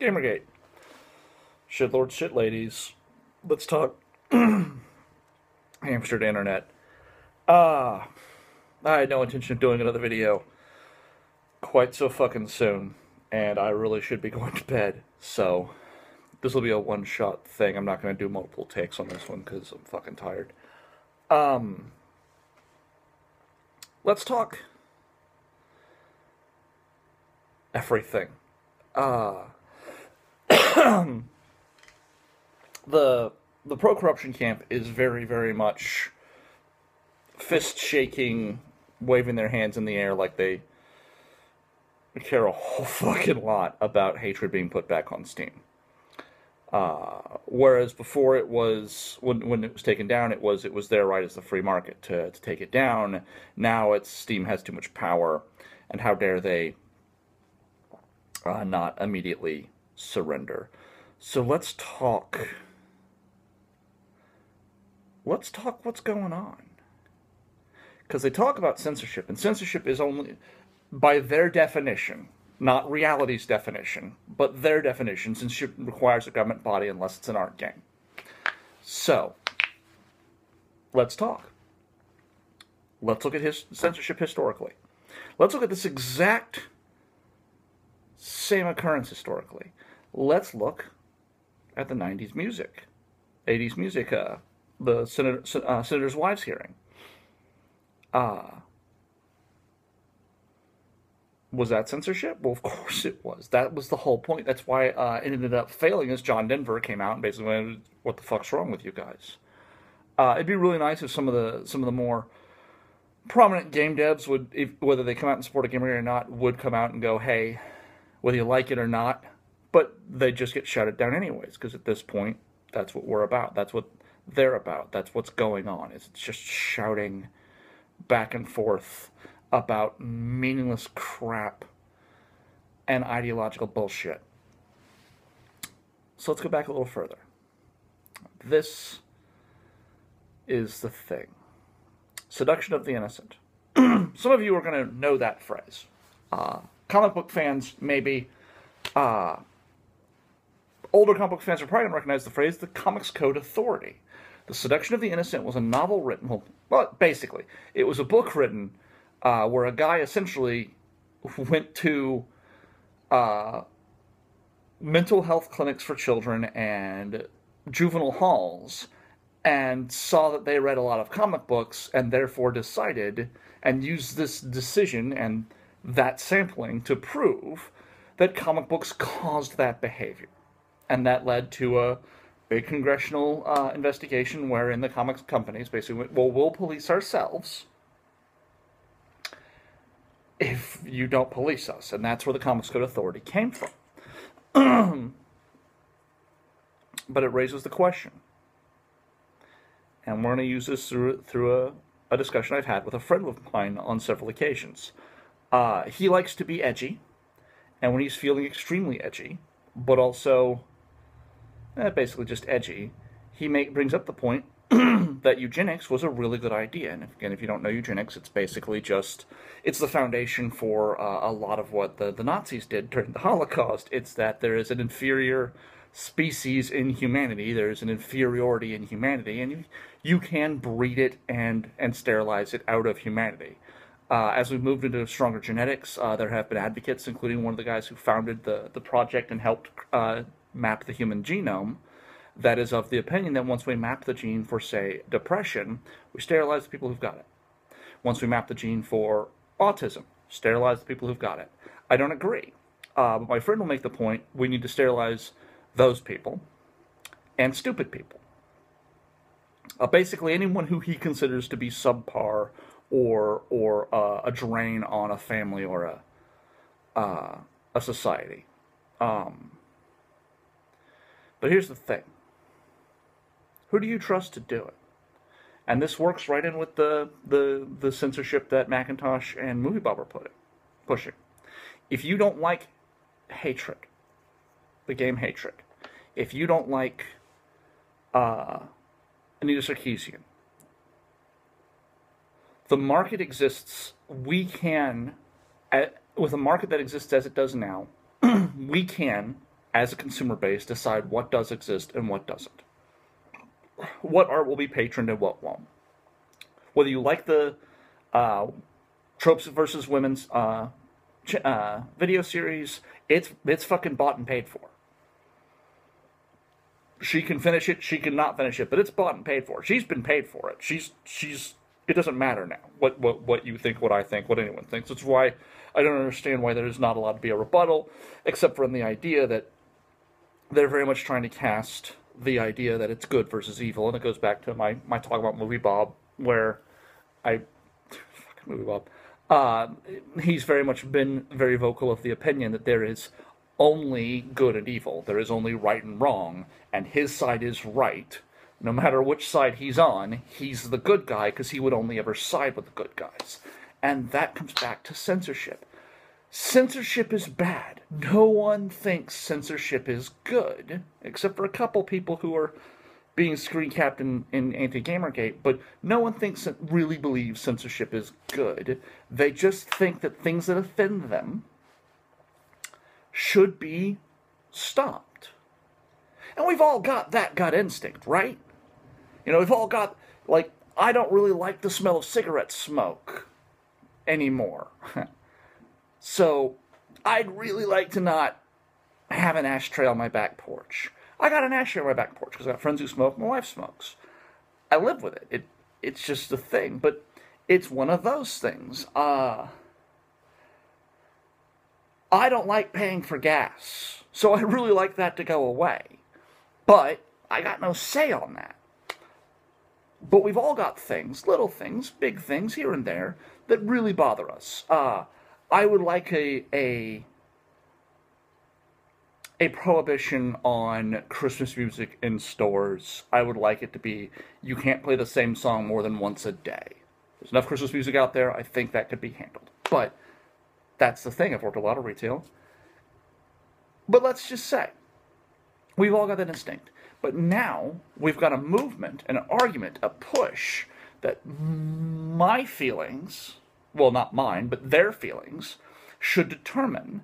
Gamergate. Shitlords, shit ladies. Let's talk hamstered internet. I had no intention of doing another video quite so fucking soon, and I really should be going to bed, so this will be a one-shot thing. I'm not going to do multiple takes on this one because I'm fucking tired. Let's talk everything. The pro-corruption camp is very, very much fist-shaking, waving their hands in the air like they care a whole fucking lot about hatred being put back on Steam. Whereas before it was, when it was taken down, it was their right as the free market to take it down. Now it's Steam has too much power, and how dare they not immediately surrender. So let's talk what's going on. Because they talk about censorship, and censorship is only, by their definition, not reality's definition, but their definition, censorship requires a government body unless it's an art game. So, let's talk. Let's look at censorship historically. Let's look at this exact same occurrence historically. Let's look at the 90s music, 80s music, the Senator's Wives hearing. Was that censorship? Well, of course it was. That was the whole point. That's why it ended up failing, as John Denver came out and basically went, "What the fuck's wrong with you guys?" It'd be really nice if some of the more prominent game devs would, whether they come out and support a gamer or not, would come out and go, "Hey, whether you like it or not," but they just get shouted down anyways, because at this point, that's what we're about. That's what they're about. That's what's going on. It's just shouting back and forth about meaningless crap and ideological bullshit. So let's go back a little further. This is the thing. Seduction of the innocent. Some of you are going to know that phrase. Comic book fans, maybe. Older comic book fans are probably going to recognize the phrase, the Comics Code Authority. The Seduction of the Innocent was a novel written, well, basically, it was a book written where a guy essentially went to mental health clinics for children and juvenile halls and saw that they read a lot of comic books and therefore decided and used this decision and that sampling to prove that comic books caused that behavior. And that led to a big congressional investigation wherein the comics companies basically went, well, we'll police ourselves if you don't police us. And that's where the Comics Code Authority came from. But it raises the question. And we're going to use this through a discussion I've had with a friend of mine on several occasions. He likes to be edgy. And when he's feeling extremely edgy, but also basically just edgy, he brings up the point that eugenics was a really good idea. And again, if you don't know eugenics, it's basically just, it's the foundation for a lot of what the Nazis did during the Holocaust. It's that there is an inferior species in humanity, there's an inferiority in humanity, and you can breed it and sterilize it out of humanity. As we've moved into stronger genetics, there have been advocates, including one of the guys who founded the project and helped map the human genome, that is of the opinion that once we map the gene for, say, depression, we sterilize the people who've got it. Once we map the gene for autism, sterilize the people who've got it. I don't agree. But my friend will make the point, we need to sterilize those people and stupid people. Basically anyone who he considers to be subpar or a drain on a family or a society. But here's the thing. Who do you trust to do it? And this works right in with the censorship that Macintosh and MovieBob are pushing. If you don't like hatred, the game Hatred, if you don't like Anita Sarkeesian, the market exists, we can, with a market that exists as it does now, we can as a consumer base, decide what does exist and what doesn't. What art will be patroned and what won't. Whether you like the tropes versus women's video series, it's fucking bought and paid for. She can finish it, she can not finish it, but it's bought and paid for. She's been paid for it. She's it doesn't matter now what you think, what I think, what anyone thinks. That's why I don't understand why there's not allowed to be a rebuttal, except for in the idea that they're very much trying to cast the idea that it's good versus evil, and it goes back to my talk about Movie Bob, where fucking Movie Bob, he's very much been very vocal of the opinion that there is only good and evil. There is only right and wrong, and his side is right. No matter which side he's on, he's the good guy because he would only ever side with the good guys. And that comes back to censorship. Censorship is bad. No one thinks censorship is good, except for a couple people who are being screen capped in anti-Gamergate, but no one really believes censorship is good. They just think that things that offend them should be stopped. And we've all got that gut instinct, right? You know, we've all got, like, I don't really like the smell of cigarette smoke anymore. So, I'd really like to not have an ashtray on my back porch. I got an ashtray on my back porch because I got friends who smoke, my wife smokes. I live with it. It's just a thing, but it's one of those things. I don't like paying for gas, so I really like that to go away. But I got no say on that. But we've all got things, little things, big things here and there, that really bother us. I would like a prohibition on Christmas music in stores. I would like it to be, you can't play the same song more than once a day. There's enough Christmas music out there, I think that could be handled. But that's the thing, I've worked a lot of retail. But let's just say, we've all got that instinct. But now, we've got a movement, an argument, a push, that my feelings, well, not mine, but their feelings, should determine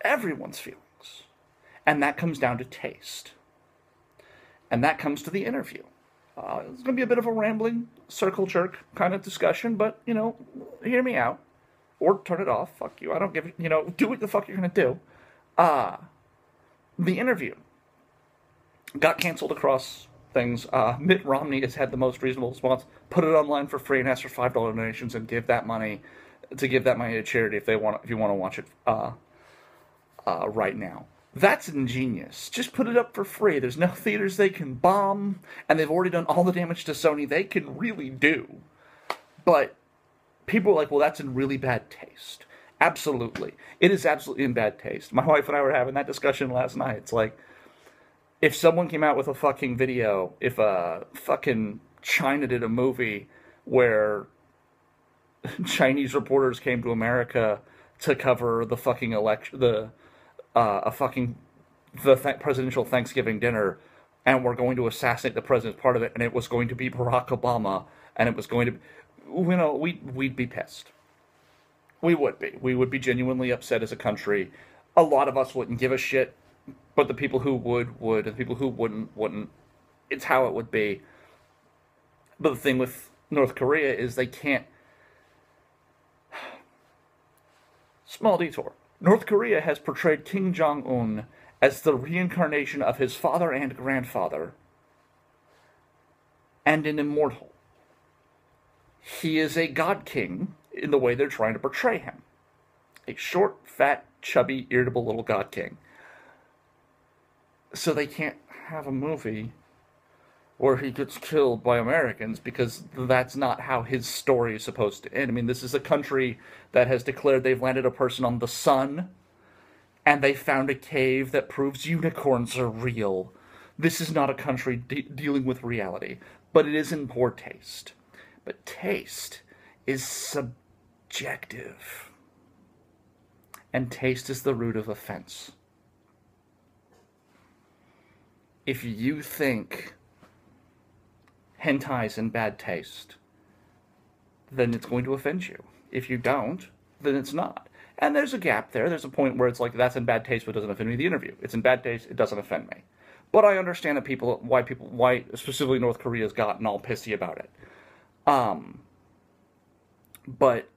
everyone's feelings. And that comes down to taste. And that comes to the interview. It's going to be a bit of a rambling, circle jerk kind of discussion, but, you know, hear me out. Or turn it off. Fuck you. I don't give, you know, do what the fuck you're going to do. The interview got canceled across things. Mitt Romney has had the most reasonable response. Put it online for free and ask for $5 donations and give that money to charity if you want to watch it right now. That's ingenious. Just put it up for free. There's no theaters they can bomb, and they've already done all the damage to Sony they can really do. But people are like, well, that's in really bad taste. Absolutely. It is absolutely in bad taste. My wife and I were having that discussion last night. It's like, if someone came out with a fucking video, if fucking China did a movie where Chinese reporters came to America to cover the fucking election, the presidential Thanksgiving dinner, and were going to assassinate the president as part of it, and it was going to be Barack Obama, and it was going to, you know, we'd be pissed. We would be. We would be genuinely upset as a country. A lot of us wouldn't give a shit, but the people who would, and the people who wouldn't. It's how it would be. But the thing with North Korea is they can't... Small detour. North Korea has portrayed Kim Jong-un as the reincarnation of his father and grandfather, and an immortal. He is a god king in the way they're trying to portray him. A short, fat, chubby, irritable little god king. So they can't have a movie where he gets killed by Americans, because that's not how his story is supposed to end. I mean, this is a country that has declared they've landed a person on the sun, and they found a cave that proves unicorns are real. This is not a country dealing with reality, but it is in poor taste. But taste is subjective. And taste is the root of offense. If you think hentai's in bad taste, then it's going to offend you. If you don't, then it's not. And there's a gap there. There's a point where it's like, that's in bad taste, but it doesn't offend me, the interview. It's in bad taste, it doesn't offend me. But I understand that why specifically North Korea's gotten all pissy about it. But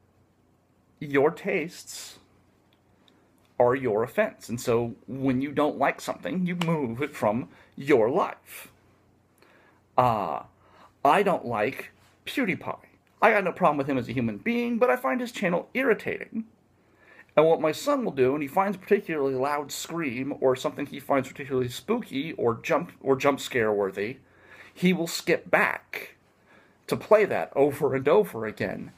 your tastes are your offense. And so when you don't like something, you move it from your life. I don't like PewDiePie. I got no problem with him as a human being, but I find his channel irritating. And what my son will do, when he finds a particularly loud scream or something he finds particularly spooky or jump scare worthy, he will skip back to play that over and over again,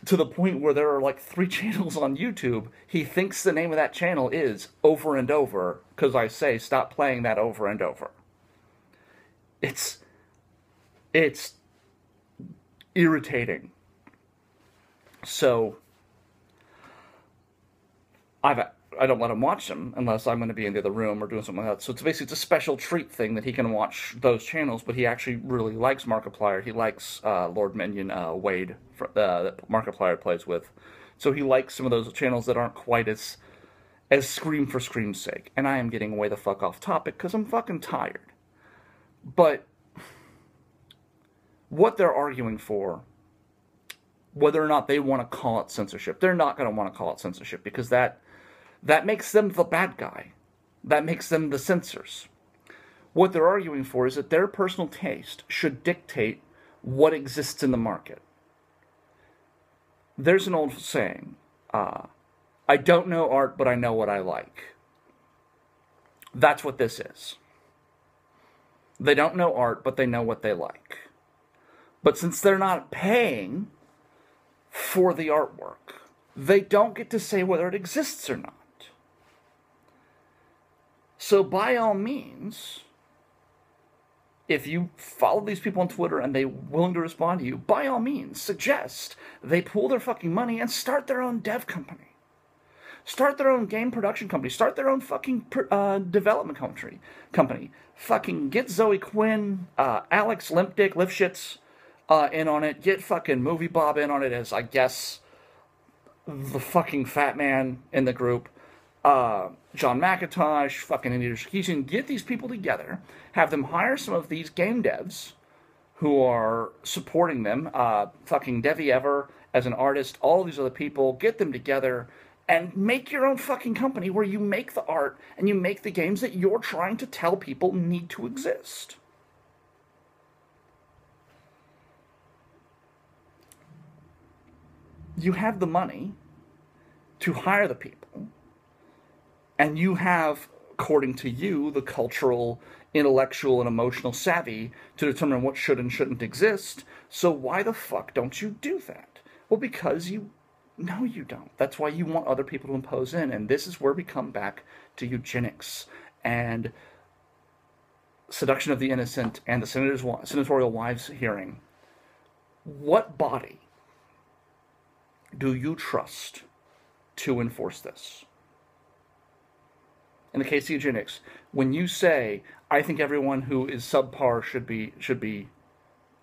to the point where there are like 3 channels on YouTube. He thinks the name of that channel is Over and Over because I say stop playing that over and over. It's irritating. So I don't let him watch them unless I'm going to be in the other room or doing something like that. So it's a special treat thing that he can watch those channels, but he actually really likes Markiplier. He likes Lord Minion Wade that Markiplier plays with. So he likes some of those channels that aren't quite as scream for scream's sake. And I am getting way the fuck off topic because I'm fucking tired. But what they're arguing for, whether or not they want to call it censorship, they're not going to want to call it censorship because that makes them the bad guy. That makes them the censors. What they're arguing for is that their personal taste should dictate what exists in the market. There's an old saying, I don't know art, but I know what I like. That's what this is. They don't know art, but they know what they like. But since they're not paying for the artwork, they don't get to say whether it exists or not. So by all means, if you follow these people on Twitter and they're willing to respond to you, by all means, suggest they pool their fucking money and start their own dev company. Start their own game production company. Start their own fucking development company. Fucking get Zoe Quinn, Alex Lifshitz in on it. Get fucking Movie Bob in on it as, I guess, the fucking fat man in the group. John McIntosh, fucking Anita Sarkeesian. Get these people together. Have them hire some of these game devs who are supporting them. Fucking Devi Ever as an artist. All these other people. Get them together and make your own fucking company where you make the art and you make the games that you're trying to tell people need to exist. You have the money to hire the people, and you have, according to you, the cultural, intellectual, and emotional savvy to determine what should and shouldn't exist, so why the fuck don't you do that? Well, because no, you don't. That's why you want other people to impose in, and this is where we come back to eugenics and seduction of the innocent and the senatorial wives hearing. What body do you trust to enforce this? In the case of eugenics, when you say, I think everyone who is subpar should be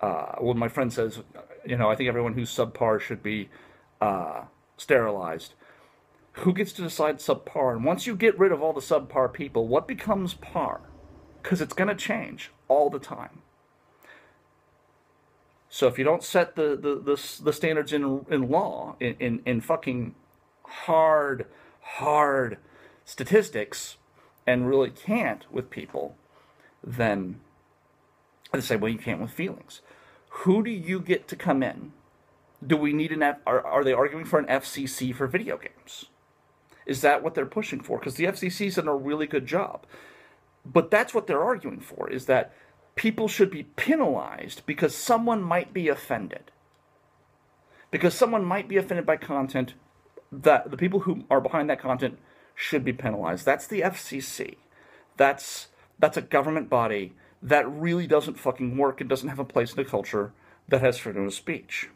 when my friend says, I think everyone who's subpar should be sterilized, who gets to decide subpar? And once you get rid of all the subpar people, what becomes par? Because it's going to change all the time. So if you don't set the standards in law, in fucking hard statistics, and really can't with people, then they say, well, you can't with feelings. Who do you get to come in? Do we need are they arguing for an FCC for video games? Is that what they're pushing for? Because the FCC's done a really good job. But that's what they're arguing for, is that people should be penalized because someone might be offended. Because someone might be offended by content, that the people who are behind that content should be penalized. That's the FCC. That's a government body that really doesn't fucking work and doesn't have a place in a culture that has freedom of speech.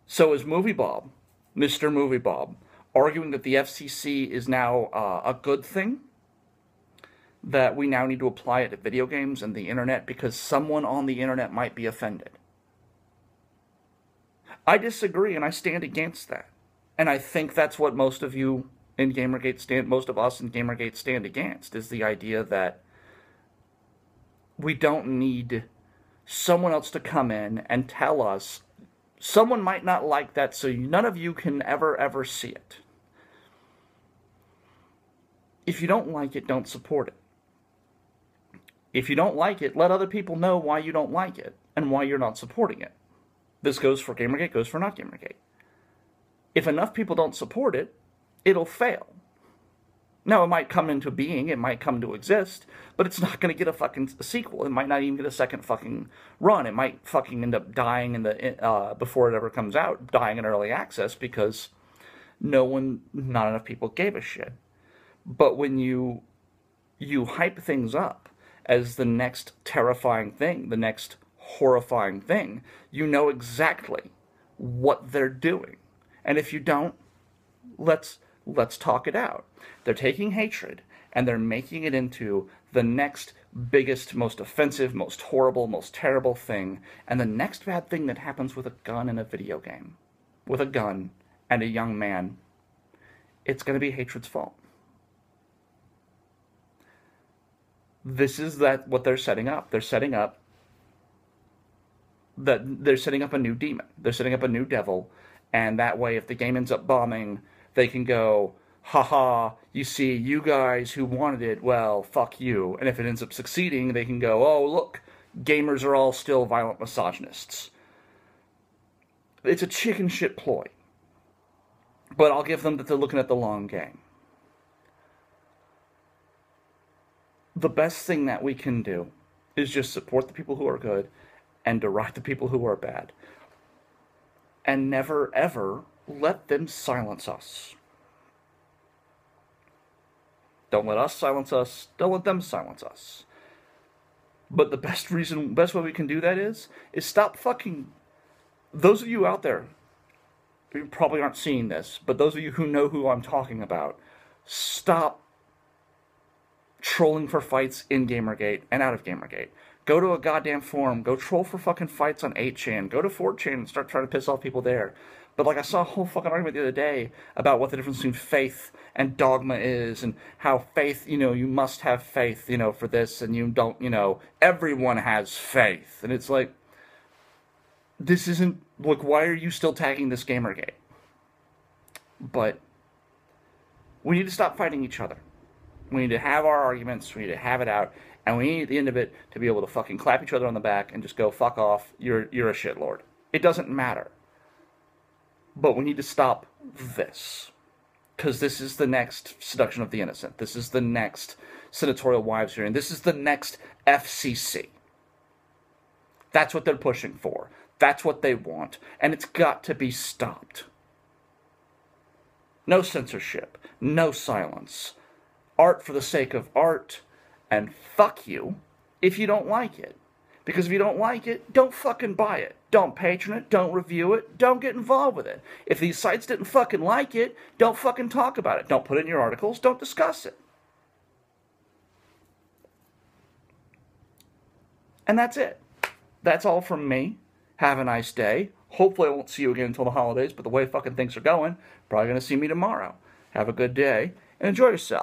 So is Movie Bob, Mr. Movie Bob, arguing that the FCC is now a good thing? That we now need to apply it to video games and the internet because someone on the internet might be offended? I disagree, and I stand against that. And I think that's what most of you in Gamergate stand, most of us in Gamergate stand against, is the idea that we don't need someone else to come in and tell us someone might not like that, so none of you can ever see it. If you don't like it, don't support it. If you don't like it, let other people know why you don't like it and why you're not supporting it. This goes for Gamergate, goes for not Gamergate. If enough people don't support it, it'll fail. Now, it might come into being, it might come to exist, but it's not going to get a fucking sequel. It might not even get a second fucking run. It might fucking end up dying in the before it ever comes out, dying in early access because not enough people gave a shit. But when you hype things up as the next terrifying thing, the next horrifying thing, you know exactly what they're doing. And if you don't, let's talk it out. They're taking hatred and they're making it into the next biggest, most offensive, most horrible, most terrible thing, and the next bad thing that happens with a gun in a video game, with a gun and a young man, it's going to be hatred's fault. This is what they're setting up. They're setting up a new demon. They're setting up a new devil, and that way, if the game ends up bombing, they can go, haha, you see, you guys who wanted it, well, fuck you. And if it ends up succeeding, they can go, oh, look, gamers are all still violent misogynists. It's a chicken shit ploy. But I'll give them that they're looking at the long game. The best thing that we can do is just support the people who are good and deride the people who are bad. And never, ever let them silence us. Don't let us silence us. Don't let them silence us. But the best way we can do that is stop fucking... Those of you out there, you probably aren't seeing this, but those of you who know who I'm talking about, stop trolling for fights in Gamergate and out of Gamergate. Go to a goddamn forum. Go troll for fucking fights on 8chan. Go to 4chan and start trying to piss off people there. But like I saw a whole fucking argument the other day about what the difference between faith and dogma is, and how faith, you must have faith, for this, and you don't, everyone has faith. And it's like, this isn't, like, why are you still tagging this Gamergate? But we need to stop fighting each other. We need to have our arguments, we need to have it out, and we need at the end of it to be able to fucking clap each other on the back and just go, fuck off, you're a shitlord. It doesn't matter. But we need to stop this. Because this is the next seduction of the innocent. This is the next senatorial wives hearing. This is the next FCC. That's what they're pushing for. That's what they want. And it's got to be stopped. No censorship. No silence. Art for the sake of art. And fuck you if you don't like it. Because if you don't like it, don't fucking buy it. Don't patron it, don't review it, don't get involved with it. If these sites didn't fucking like it, don't fucking talk about it. Don't put it in your articles, don't discuss it. And that's it. That's all from me. Have a nice day. Hopefully I won't see you again until the holidays, but the way fucking things are going, probably going to see me tomorrow. Have a good day, and enjoy yourself.